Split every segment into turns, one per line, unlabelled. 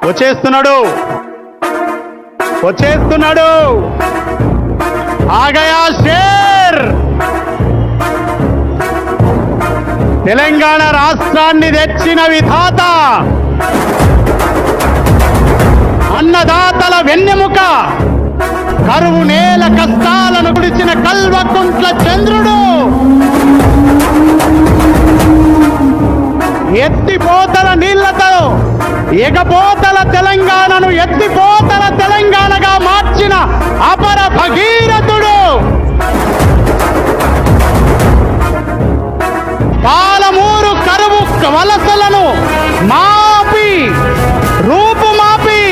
వచ్చేస్తున్నాడు ఆగయా షేర్. తెలంగాణ రాష్ట్రాన్ని తెచ్చిన విధాత, అన్నదాతల వెన్నెముక, కరువు నేల కష్టాలను గుడిచిన కల్వకుంట్ల చంద్రుడు, ఎత్తిపోతల నీళ్లతో ఎగపోతల తెలంగాణను ఎత్తిపోతల తెలంగాణగా మార్చిన అపర భగీరథుడు, పాలమూరు కరువు వలసలను మాపి రూపుమాపి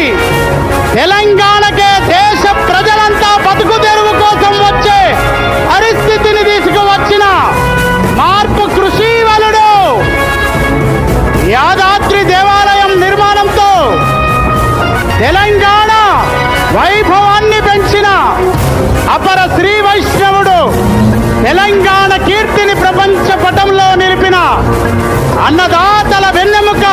తెలంగాణకే దేశ ప్రజలంతా బతుకు తెరువు కోసం వచ్చే పరిస్థితిని తీసుకువచ్చిన మార్పు కృషివలుడు, యాదాద్రి దేవాలయం నిర్మాణంతో తెలంగాణ వైభవాన్ని పెంచిన అపర శ్రీ వైష్ణవుడు, తెలంగాణ కీర్తిని ప్రపంచ పటంలో నిలిపిన అన్నదాతల వెన్నెముక,